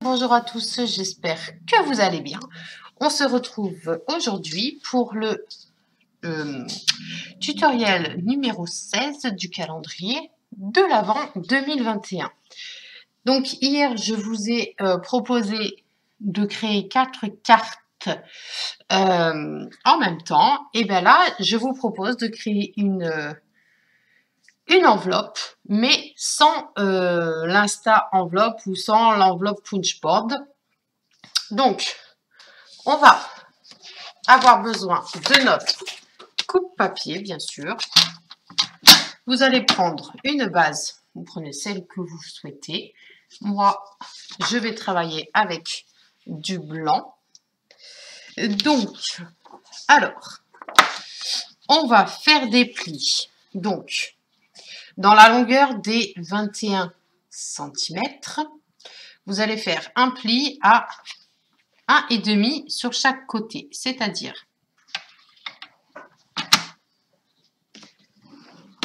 Bonjour à tous, j'espère que vous allez bien. On se retrouve aujourd'hui pour le tutoriel numéro 16 du calendrier de l'Avent 2021. Donc hier, je vous ai proposé de créer 4 cartes en même temps. Et bien là, je vous propose de créer une enveloppe, mais sans l'insta enveloppe ou sans l'enveloppe punchboard. Donc, on va avoir besoin de notre coupe papier, bien sûr. Vous allez prendre une base, vous prenez celle que vous souhaitez. Moi, je vais travailler avec du blanc. Donc, alors, on va faire des plis. Donc, dans la longueur des 21 cm, vous allez faire un pli à 1,5 sur chaque côté, c'est-à-dire,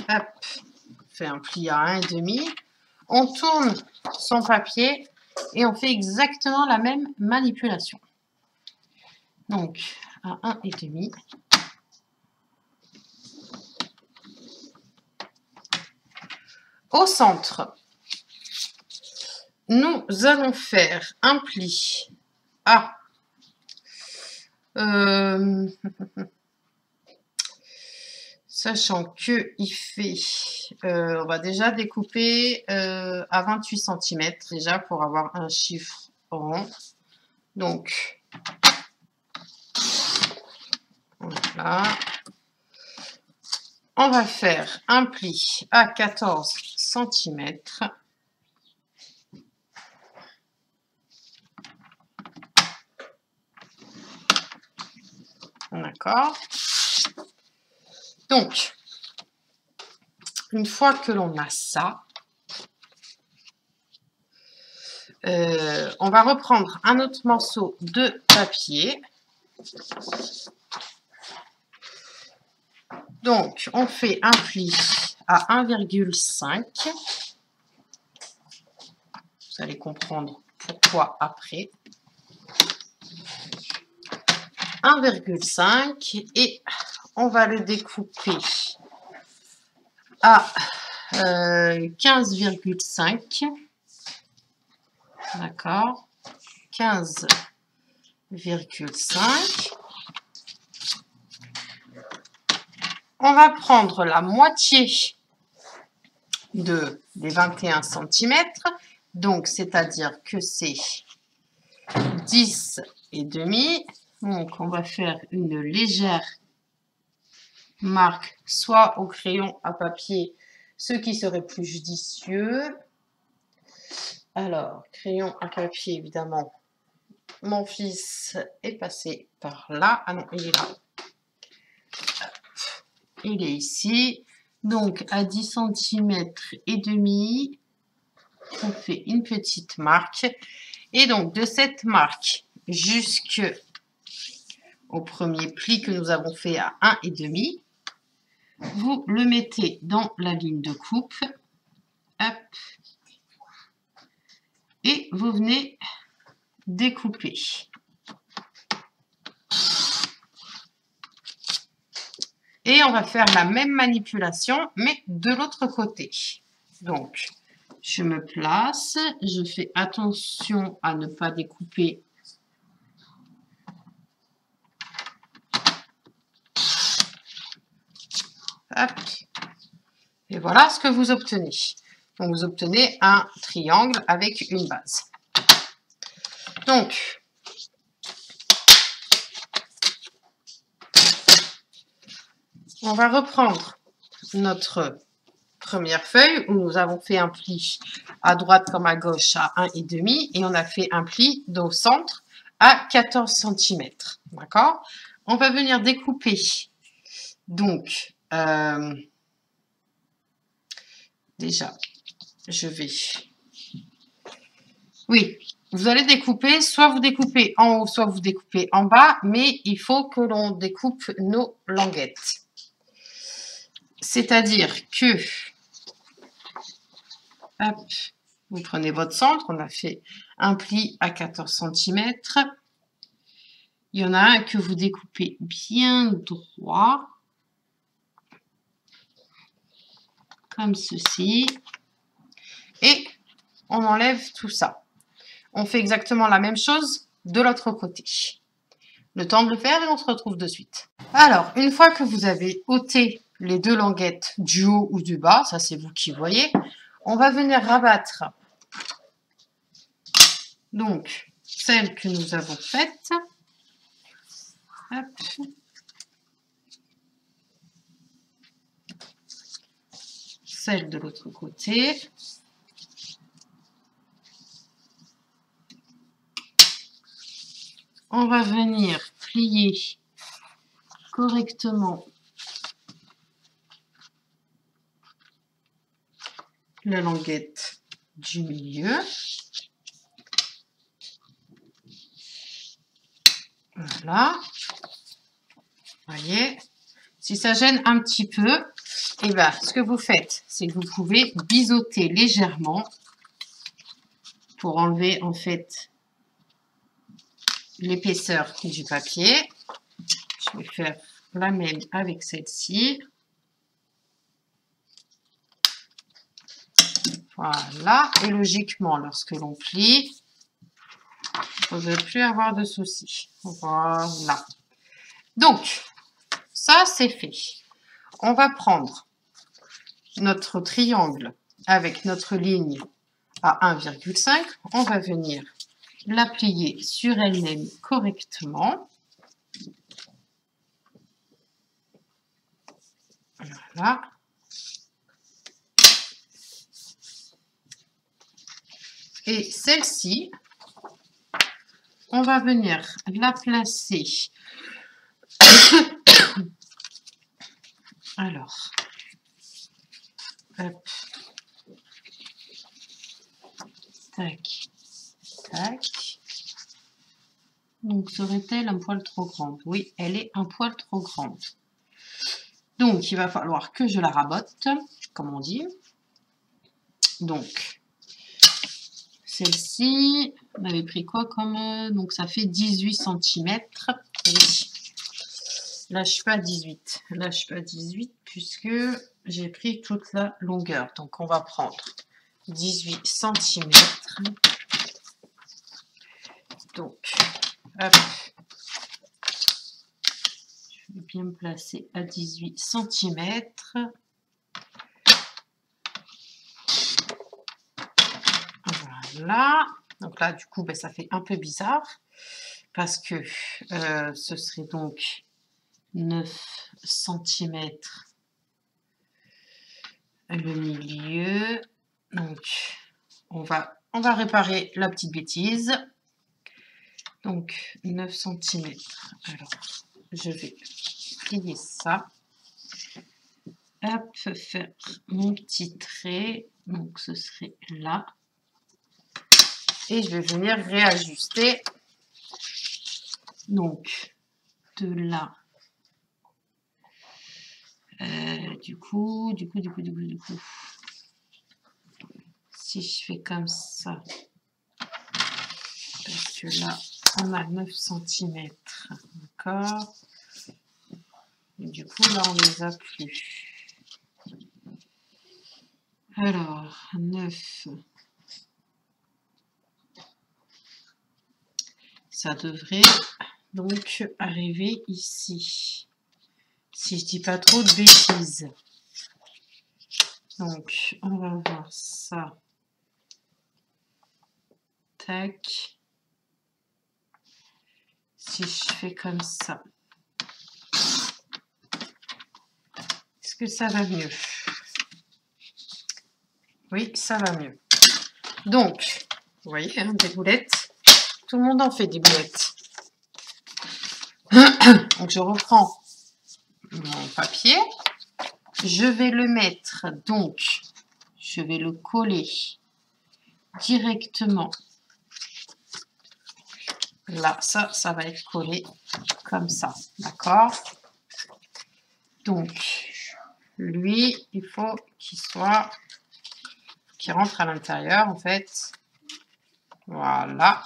hop, on fait un pli à 1,5, on tourne son papier et on fait exactement la même manipulation. Donc, à 1,5. Au centre, nous allons faire un pli à sachant que il fait, on va déjà découper à 28 cm déjà pour avoir un chiffre rond. Donc, voilà. On va faire un pli à 14 cm. D'accord. Donc, une fois que l'on a ça, on va reprendre un autre morceau de papier. Donc, on fait un pli à 1,5. Vous allez comprendre pourquoi après. 1,5 et on va le découper à 15,5. D'accord, 15,5. On va prendre la moitié des 21 cm, donc c'est-à-dire que c'est 10,5. Donc on va faire une légère marque, soit au crayon à papier, ce qui serait plus judicieux. Alors, crayon à papier, évidemment, mon fils est passé par là. Ah non, il est là. Il est ici. Donc, à 10 cm et demi, on fait une petite marque. Et donc, de cette marque jusqu'au premier pli que nous avons fait à 1,5, vous le mettez dans la ligne de coupe. Hop. Et vous venez découper. Et on va faire la même manipulation, mais de l'autre côté. Donc, je me place, je fais attention à ne pas découper. Hop. Et voilà ce que vous obtenez. Donc, vous obtenez un triangle avec une base. Donc, on va reprendre notre première feuille où nous avons fait un pli à droite comme à gauche à 1,5 et on a fait un pli au centre à 14 cm. D'accord? On va venir découper. Donc, déjà, je vais... Oui, vous allez découper, soit vous découpez en haut, soit vous découpez en bas, mais il faut que l'on découpe nos languettes. C'est-à-dire que, hop, Vous prenez votre centre, on a fait un pli à 14 cm. Il y en a un que vous découpez bien droit, comme ceci. Et on enlève tout ça. On fait exactement la même chose de l'autre côté. Le temps de le faire et on se retrouve de suite. Alors, une fois que vous avez ôté les deux languettes du haut ou du bas, ça c'est vous qui voyez, on va venir rabattre donc celle que nous avons faite. Hop. Celle de l'autre côté. On va venir plier correctement la languette du milieu. Voilà. Vous voyez, si ça gêne un petit peu, et ben, ce que vous faites, c'est que vous pouvez biseauter légèrement pour enlever en fait l'épaisseur du papier. Je vais faire la même avec celle-ci. Voilà. Et logiquement, lorsque l'on plie, vous ne devez plus avoir de soucis. Voilà. Donc, ça, c'est fait. On va prendre notre triangle avec notre ligne à 1,5. On va venir la plier sur elle-même correctement. Voilà. Et celle-ci, on va venir la placer. Alors, hop. Tac, tac. Donc, serait-elle un poil trop grande? Oui, elle est un poil trop grande. Donc, il va falloir que je la rabote, comme on dit. Donc, celle-ci, on avait pris quoi comme... donc, ça fait 18 cm. Oui. Là, je suis pas à 18. Là, je suis pas à 18 puisque j'ai pris toute la longueur. Donc, on va prendre 18 cm. Donc, hop. Je vais bien me placer à 18 cm. Voilà. Donc là, du coup, ben, ça fait un peu bizarre parce que ce serait donc 9 cm le milieu. Donc, on va réparer la petite bêtise. Donc, 9 cm. Alors, je vais plier ça. Hop, faire mon petit trait. Donc, ce serait là. Et je vais venir réajuster. Donc, de là. Du coup. Si je fais comme ça. Parce que là, on a 9 cm. D'accord. Et du coup, là, on les a plus. Alors, 9. Ça devrait donc arriver ici. Si je dis pas trop de bêtises. Donc, on va voir ça. Tac. Si je fais comme ça. Est-ce que ça va mieux? Oui, ça va mieux. Donc, vous voyez, hein, des boulettes. Tout le monde en fait des boulettes. Donc, je reprends mon papier. Je vais le mettre, donc, je vais le coller directement. Là, ça va être collé comme ça, d'accord? Donc, lui, il faut qu'il soit qui rentre à l'intérieur, en fait. Voilà.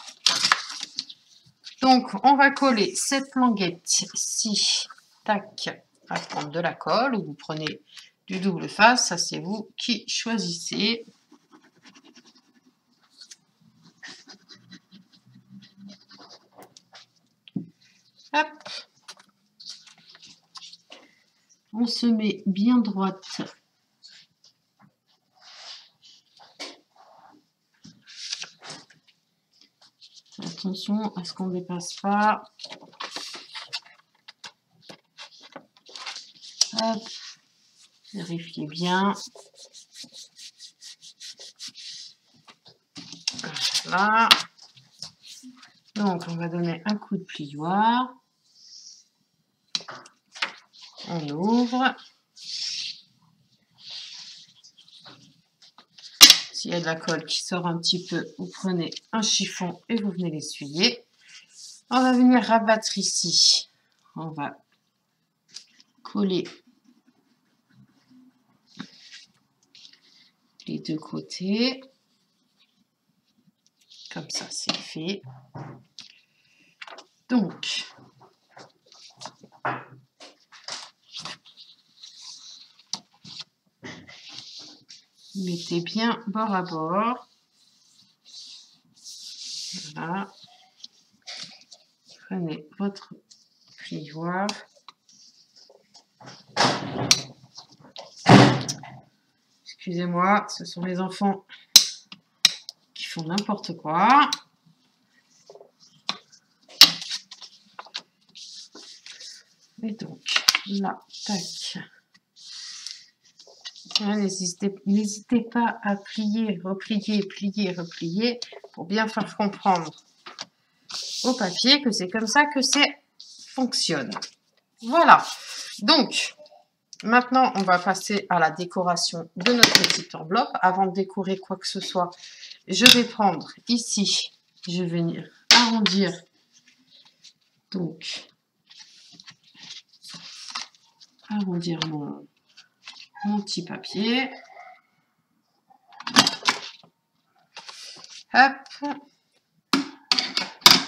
Donc, on va coller cette languette-ci. Tac. À prendre de la colle, ou vous prenez du double face. Ça, c'est vous qui choisissez. Hop. On se met bien droite. Attention à ce qu'on ne dépasse pas. Hop. Vérifiez bien. Voilà. Donc, on va donner un coup de plioir. On ouvre. S'il y a de la colle qui sort un petit peu, vous prenez un chiffon et vous venez l'essuyer. On va venir rabattre ici. On va coller les deux côtés. Comme ça, c'est fait. Donc, mettez bien bord à bord. Voilà. Prenez votre plioir. Excusez-moi, ce sont les enfants qui font n'importe quoi. Et donc, là, tac. N'hésitez pas à plier, replier, plier, replier pour bien faire comprendre au papier que c'est comme ça que ça fonctionne. Voilà. Donc, maintenant, on va passer à la décoration de notre petite enveloppe. Avant de décorer quoi que ce soit, je vais prendre ici, je vais venir arrondir. Donc, arrondir mon petit papier. Hop.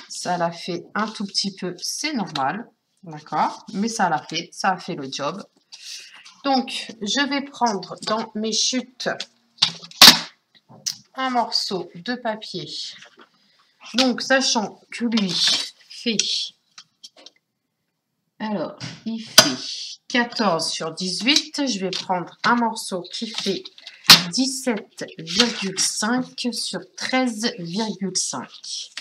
Ça l'a fait un tout petit peu, c'est normal. D'accord? Mais ça l'a fait, ça a fait le job. Donc, je vais prendre dans mes chutes un morceau de papier. Donc, sachant que lui fait... Alors, il fait 14 sur 18. Je vais prendre un morceau qui fait 17,5 sur 13,5.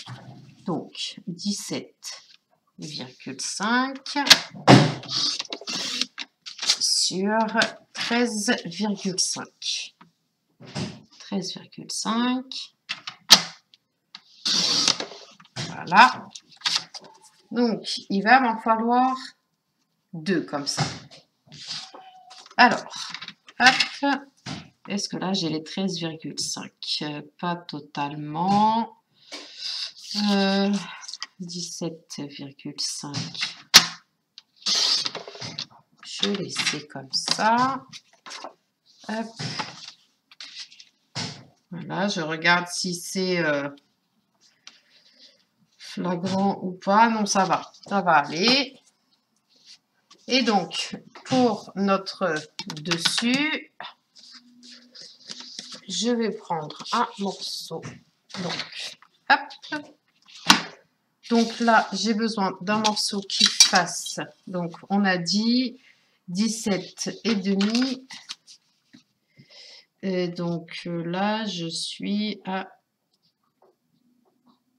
Donc, 17,5 sur 13,5. 13,5. Voilà. Donc, il va m'en falloir 2 comme ça. Alors, hop. Est-ce que là, j'ai les 13,5? Pas totalement. 17,5. Je laisse comme ça. Hop. Voilà, je regarde si c'est flagrant ou pas. Non, ça va aller. Et donc, pour notre dessus, je vais prendre un morceau. Donc, hop. Donc là, j'ai besoin d'un morceau qui fasse, donc on a dit 17,5. Et donc là, je suis à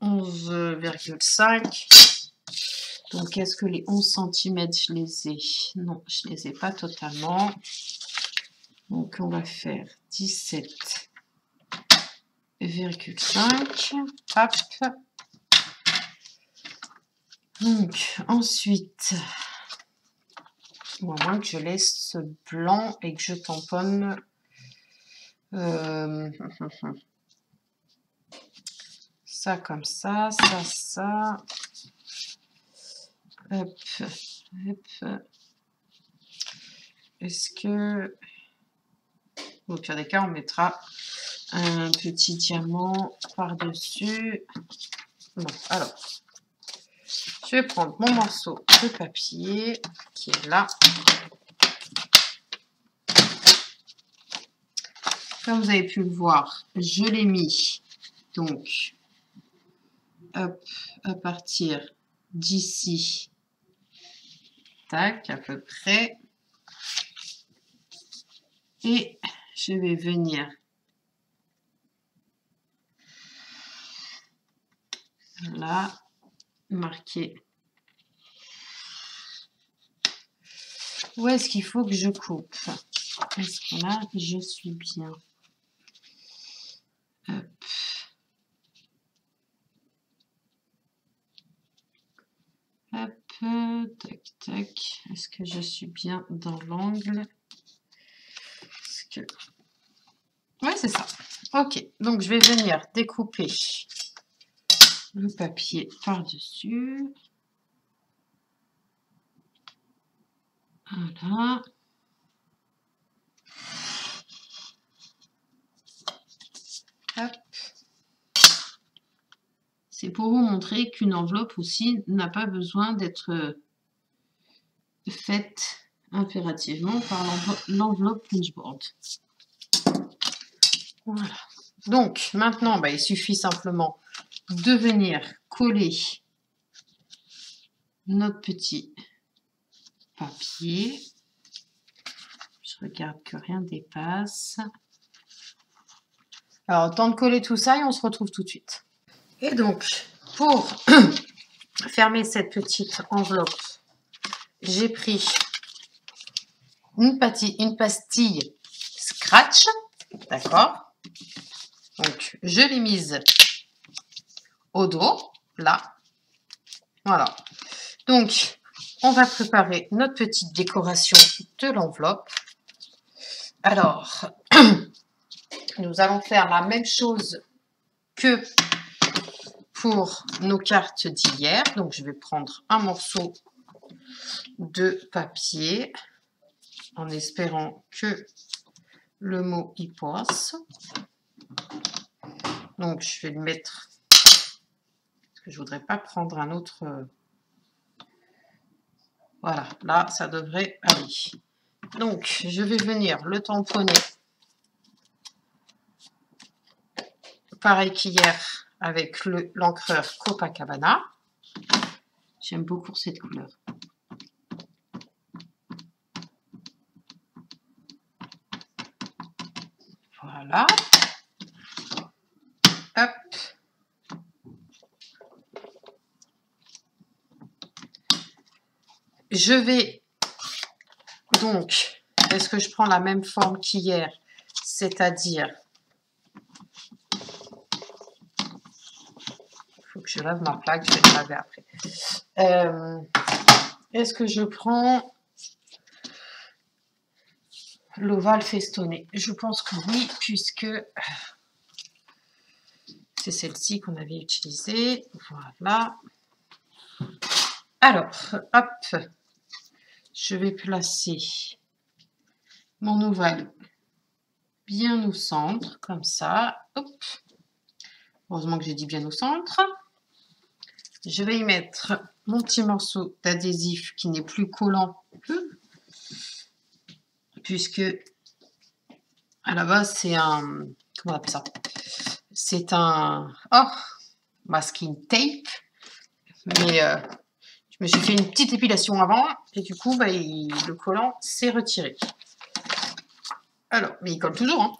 11,5. Donc, est-ce que les 11 cm, je les ai? Non, je ne les ai pas totalement. Donc, on va faire 17,5. Hop. Donc, ensuite, ou à moins que je laisse blanc et que je tamponne. Ça comme ça, ça. Hop, hop. Est-ce que... Au pire des cas, on mettra un petit diamant par-dessus. Bon, alors, je vais prendre mon morceau de papier qui est là. Comme vous avez pu le voir, je l'ai mis donc hop, à partir d'ici, tac, à peu près. Et je vais venir là, marquer. Où est-ce qu'il faut que je coupe? Est-ce que là, je suis bien? Hop. Hop, tac, tac. Est-ce que je suis bien dans l'angle? Que... Ouais, c'est ça. Ok, donc je vais venir découper le papier par-dessus. Voilà. Hop. C'est pour vous montrer qu'une enveloppe aussi n'a pas besoin d'être faite impérativement par l'enveloppe punchboard. Voilà. Donc maintenant, il suffit simplement de venir coller notre petit papier. Je regarde que rien dépasse. Alors, temps de coller tout ça et on se retrouve tout de suite. Et donc, pour fermer cette petite enveloppe, j'ai pris une pastille Scratch, d'accord? Donc, je l'ai mise au dos, là. Voilà. Donc, on va préparer notre petite décoration de l'enveloppe. Alors, nous allons faire la même chose que pour nos cartes d'hier. Donc, je vais prendre un morceau de papier en espérant que le mot y passe. Donc, je vais le mettre parce que je voudrais pas prendre un autre. Voilà, là, ça devrait aller. Donc, je vais venir le tamponner pareil qu'hier avec l'encreur Copacabana. J'aime beaucoup cette couleur. Voilà. Hop. Je vais donc, est-ce que je prends la même forme qu'hier, c'est-à-dire, il faut que je lave ma plaque, je vais la laver après. Est-ce que je prends l'ovale festonné? Je pense que oui, puisque c'est celle-ci qu'on avait utilisée. Voilà. Alors, hop, je vais placer mon ovale bien au centre, comme ça. Hop. Heureusement que j'ai dit bien au centre. Je vais y mettre mon petit morceau d'adhésif qui n'est plus collant, puisque à la base c'est un, comment on appelle ça? C'est un masking tape, mais je me suis fait une petite épilation avant et du coup le collant s'est retiré. Alors, mais il colle toujours, hein.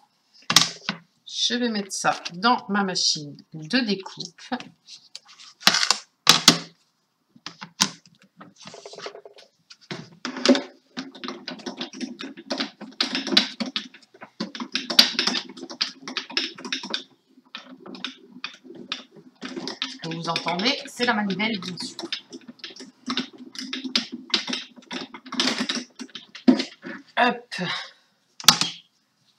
Je vais mettre ça dans ma machine de découpe. Ce que vous entendez, c'est la manivelle, bien sûr. Hop.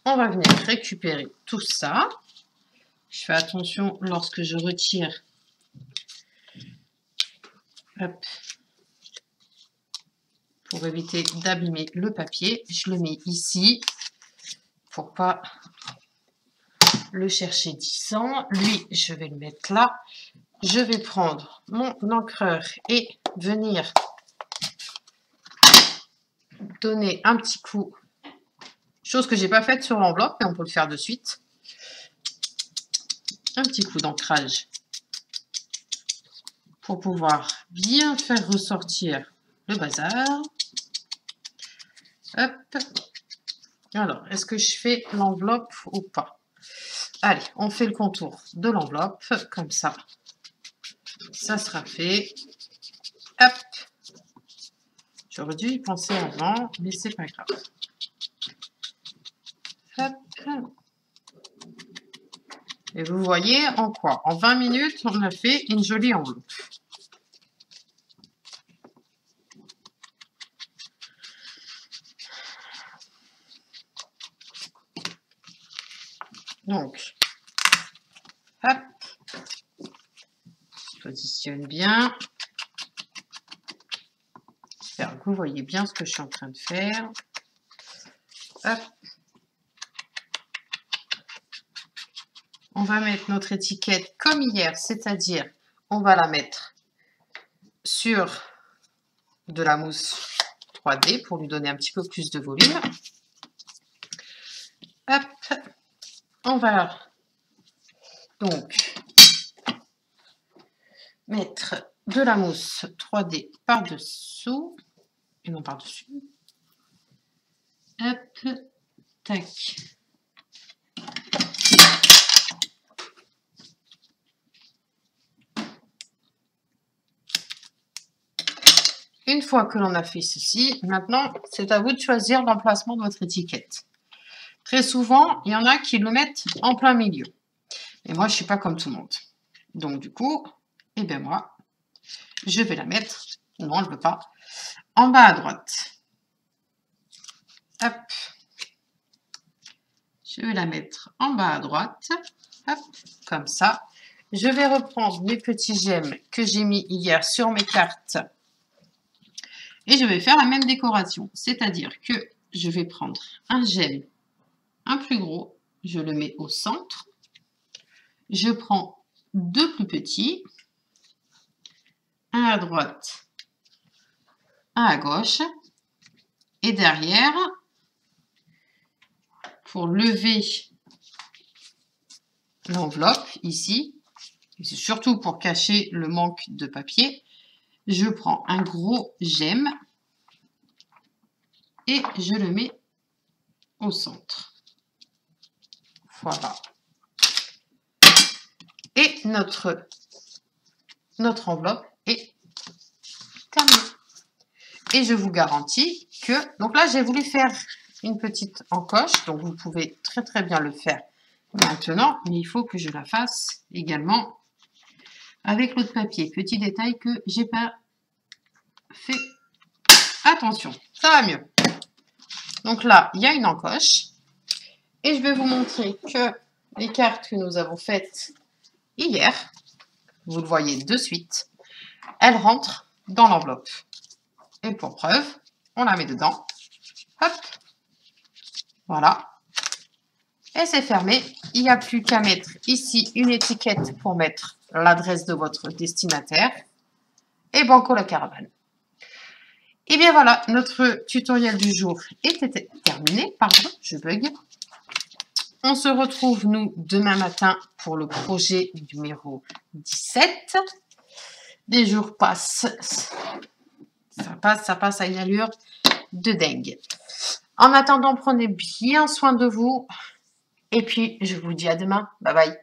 On va venir récupérer tout ça. Je fais attention lorsque je retire. Hop. Pour éviter d'abîmer le papier, je le mets ici pour pas le chercher 10 ans. Lui, je vais le mettre là. Je vais prendre mon encreur et venir donner un petit coup. Chose que j'ai pas faite sur l'enveloppe, mais on peut le faire de suite. Un petit coup d'ancrage pour pouvoir bien faire ressortir le bazar. Hop. Alors, est-ce que je fais l'enveloppe ou pas? Allez, on fait le contour de l'enveloppe, comme ça. Ça sera fait. Hop. J'aurais dû y penser avant, mais c'est pas grave. Hop. Et vous voyez en quoi? En 20 minutes, on a fait une jolie enveloppe. Donc, hop, je positionne bien. J'espère que vous voyez bien ce que je suis en train de faire. Hop. On va mettre notre étiquette comme hier, c'est-à-dire on va la mettre sur de la mousse 3D pour lui donner un petit peu plus de volume. Hop. On va donc mettre de la mousse 3D par-dessous, et non par-dessus. Hop, tac. Une fois que l'on a fait ceci, maintenant, c'est à vous de choisir l'emplacement de votre étiquette. Très souvent, il y en a qui le mettent en plein milieu. Et moi, je ne suis pas comme tout le monde. Donc, du coup, eh bien moi, je vais la mettre, non, je ne veux pas, en bas à droite. Hop. Je vais la mettre en bas à droite. Hop, comme ça. Je vais reprendre mes petits gemmes que j'ai mis hier sur mes cartes. Et je vais faire la même décoration. C'est-à-dire que je vais prendre un gemme, un plus gros. Je le mets au centre. Je prends deux plus petits. Un à droite, un à gauche. Et derrière, pour lever l'enveloppe ici, et c'est surtout pour cacher le manque de papier, je prends un gros gemme et je le mets au centre. Voilà. Et notre enveloppe est terminée. Et je vous garantis que... Donc là, j'ai voulu faire une petite encoche. Donc, vous pouvez très, très bien le faire maintenant. Mais il faut que je la fasse également avec l'autre papier. Petit détail que j'ai pas fait attention. Ça va mieux. Donc là, il y a une encoche. Et je vais vous montrer que les cartes que nous avons faites hier, vous le voyez de suite, elles rentrent dans l'enveloppe. Et pour preuve, on la met dedans. Hop. Voilà. Et c'est fermé. Il n'y a plus qu'à mettre ici une étiquette pour mettre l'adresse de votre destinataire. Et banco la caravane. Et bien voilà, notre tutoriel du jour était terminé. Pardon, je bug. On se retrouve, nous, demain matin pour le projet numéro 17. Les jours passent. Ça passe à une allure de dingue. En attendant, prenez bien soin de vous. Et puis, je vous dis à demain. Bye bye.